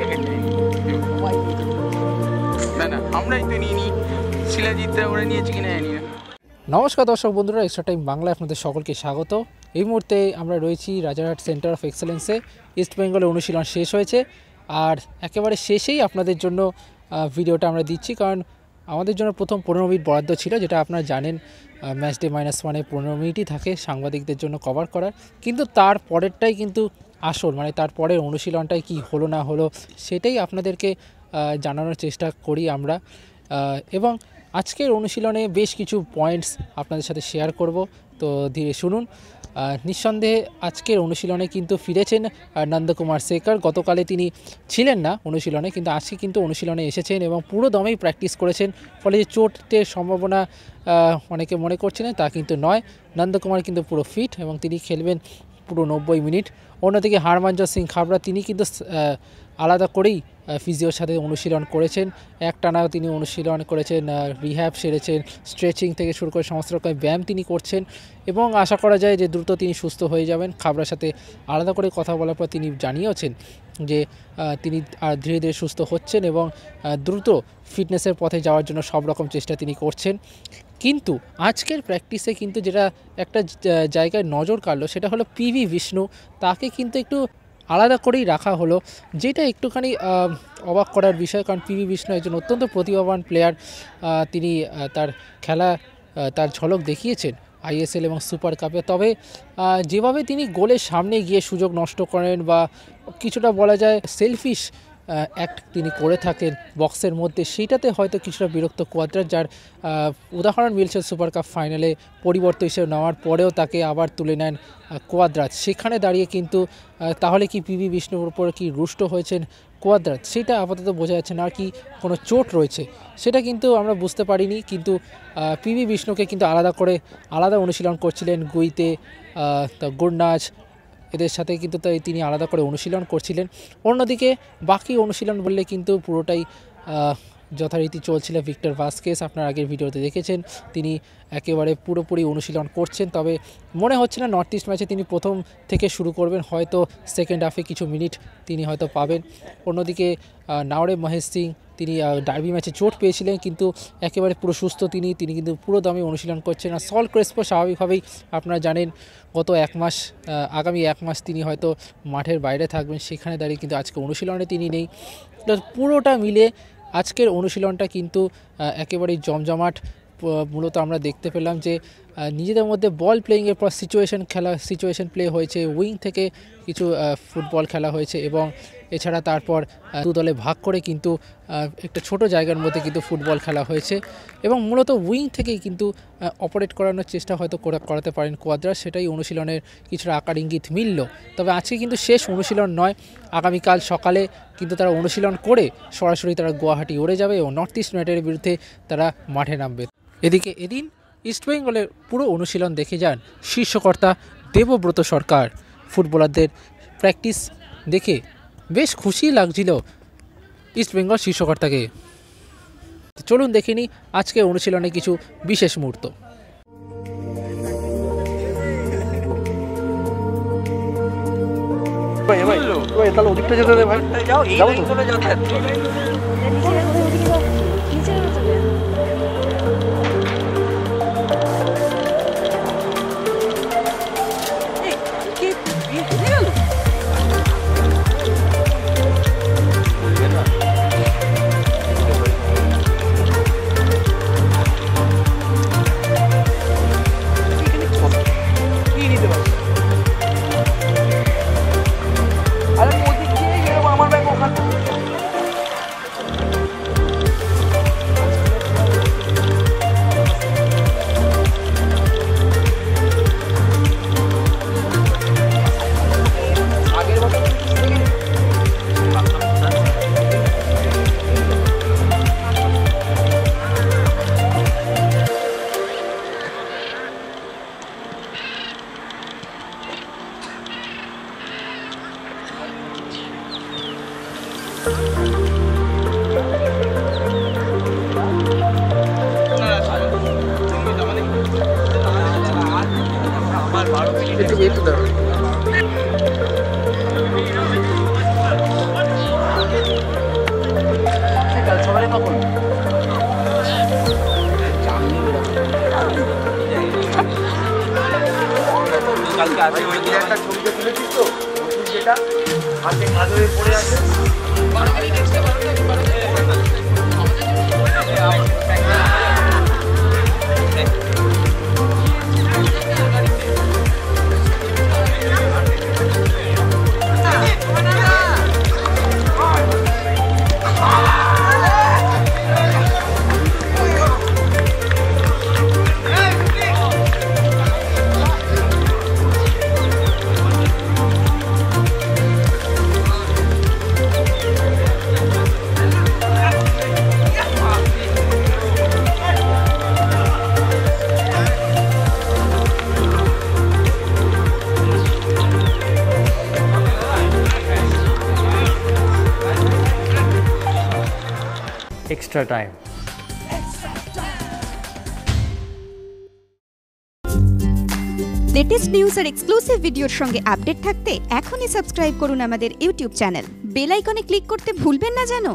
Wicket নেয়নি, না না আমরাই তো নিইনি, শিলাজিৎরা ওরা নিয়েছে কিনা জানি না। নমস্কার দর্শক বন্ধুরা, এক্সট্রা টাইম বাংলায় আপনাদের সকলকে স্বাগত। এই মুহূর্তে আমরা রয়েছি রাজারহাট সেন্টার অফ এক্সেলেন্সে। ইস্ট বেঙ্গলের অনুশীলন শেষ হয়েছে, আর একেবারে শেষেই আপনাদের জন্য ভিডিওটা আমরা দিচ্ছি, কারণ আমাদের জন্য প্রথম 15 মিনিট বরাদ্দ ছিল, যেটা আপনারা জানেন ম্যাচ ডে -1-এ 15 মিনিটই থাকে সাংবাদিকদের জন্য কভার করার। কিন্তু তার পরেরটাই কিন্তু আসল, মানে তারপরের অনুশীলনটাই কি হলো না হলো সেটাই আপনাদেরকে জানানোর চেষ্টা করি আমরা। এবং আজকের অনুশীলনে বেশ কিছু পয়েন্টস আপনাদের সাথে শেয়ার করব, তো ধীরে শুনুন। নিঃসন্দেহে আজকের অনুশীলনে কিন্তু ফিরেছেন নন্দকুমার শেখর। গতকালে তিনি ছিলেন না অনুশীলনে, কিন্তু আজকে কিন্তু অনুশীলনে এসেছেন এবং পুরো দমেই প্র্যাকটিস করেছেন, ফলে যে চোটের সম্ভাবনা অনেকে মনে করছিলেন তা কিন্তু নয়। নন্দকুমার কিন্তু পুরো ফিট এবং তিনি খেলবেন পুরো 90 মিনিট। অন্যদিকে হরমনজত সিং খাবড়া তিনি কিন্তু আলাদা করেই ফিজিওর সাথে অনুশীলন করেছেন, একটানা তিনি অনুশীলন করেছেন, রিহ্যাব সেরেছেন, স্ট্রেচিং থেকে শুরু করে সমস্ত রকম ব্যায়াম তিনি করছেন এবং আশা করা যায় যে দ্রুত তিনি সুস্থ হয়ে যাবেন। খাবড়ার সাথে আলাদা করে কথা বলার পর তিনি জানিয়েছেন যে তিনি ধীরে ধীরে সুস্থ হচ্ছেন এবং দ্রুত ফিটনেসের পথে যাওয়ার জন্য সব রকম চেষ্টা তিনি করছেন। কিন্তু আজকের প্র্যাকটিসে কিন্তু যেটা একটা জায়গায় নজর কাড়লো সেটা হলো পিভি বিষ্ণু, তাকে কিন্তু একটু আলাদা করেই রাখা হলো, যেটা একটুখানি অবাক করার বিষয়, কারণ পিভি বিষ্ণু একজন অত্যন্ত প্রতিভাবান প্লেয়ার। তিনি তার খেলা তার ঝলক দেখিয়েছেন আইএসএল এবং সুপার কাপে। তবে যেভাবে তিনি গোলের সামনে গিয়ে সুযোগ নষ্ট করেন বা কিছুটা বলা যায় সেলফিশ অ্যাক্ট তিনি করে থাকেন বক্সের মধ্যে, সেইটাতে হয়তো কিছুটা বিরক্ত কোয়াদ্রাস, যার উদাহরণ মিলছে সুপার কাপ ফাইনালে পরিবর্তন হিসেবে নেওয়ার পরেও তাকে আবার তুলে নেন কোয়াদ্রাস। সেখানে দাঁড়িয়ে কিন্তু তাহলে কি পিভি বিষ্ণুর উপর কি রুষ্ট হয়েছেন কোয়াদ্রাস, সেটা আপাতত বোঝা যাচ্ছে না। আর কি কোনো চোট রয়েছে সেটা কিন্তু আমরা বুঝতে পারিনি, কিন্তু পিভি বিষ্ণুকে কিন্তু আলাদা অনুশীলন করছিলেন গুইতে, গুরনাজ, এদের সাথে কিন্তু তিনি আলাদা করে অনুশীলন করছিলেন। অন্যদিকে বাকি অনুশীলন বললে কিন্তু পুরোটাই যথারীতি চলছিল। ভিক্টর ভাস্কেস আপনার আগের ভিডিওতে দেখেছেন, তিনি একেবারে পুরোপুরি অনুশীলন করছেন। তবে মনে হচ্ছে না নর্থ ইস্ট ম্যাচে তিনি প্রথম থেকে শুরু করবেন, হয়তো সেকেন্ড হাফে কিছু মিনিট তিনি হয়তো পাবেন। অন্যদিকে নাওরে মহেশ সিং, তিনি ডার্বি ম্যাচে চোট পেয়েছিলেন, কিন্তু একেবারে পুরো সুস্থ তিনি কিন্তু পুরো দমে অনুশীলন করছেন। আর সল ক্রেসপো স্বাভাবিকভাবেই আপনারা জানেন আগামী এক মাস তিনি হয়তো মাঠের বাইরে থাকবেন, সেখানে দাঁড়িয়ে কিন্তু আজকে অনুশীলনে তিনি নেই। পুরোটা মিলে আজকের অনুশীলনটা কিন্তু একেবারেই জমজমাট। মূলত আমরা দেখতে পেলাম যে নিজেদের মধ্যে বল প্লেয়িংয়ের পর সিচুয়েশন প্লে হয়েছে, উইং থেকে কিছু ফুটবল খেলা হয়েছে এবং এছাড়া তারপর দু দলে ভাগ করে কিন্তু একটা ছোট জায়গার মধ্যে কিন্তু ফুটবল খেলা হয়েছে এবং মূলত উইং থেকেই কিন্তু অপারেট করানোর চেষ্টা হয়তো করাতে পারেন কোয়াদ্রাস, সেটাই অনুশীলনের কিছুটা আকার ইঙ্গিত মিলল। তবে আজকে কিন্তু শেষ অনুশীলন নয়, আগামীকাল সকালে কিন্তু তারা অনুশীলন করে সরাসরি তারা গুয়াহাটি উড়ে যাবে এবং নর্থ ইস্ট ইউনাইটেডের বিরুদ্ধে তারা মাঠে নামবে। এদিকে এদিন ইস্টবেঙ্গলের পুরো অনুশীলন দেখে যান শীর্ষকর্তা দেবব্রত সরকার। ফুটবলারদের প্র্যাকটিস দেখে বেশ খুশি লাগছিল ইস্টবেঙ্গল শীর্ষকর্তাকে। চলুন দেখে নিই আজকের অনুশীলনে কিছু বিশেষ মুহূর্ত। তাহলে ওদিকটা যেতে দে ভাই, যাও চলে যাও। একটু দাঁড়াও। এটা হাতে কাজ হয়ে পড়ে আছে। extra time. লেটেস্ট নিউজ আর এক্সক্লুসিভ ভিডিওর সঙ্গে আপডেট থাকতে এখনই সাবস্ক্রাইব করুন আমাদের ইউটিউব চ্যানেল। বেল আইকনে ক্লিক করতে ভুলবেন না যেন।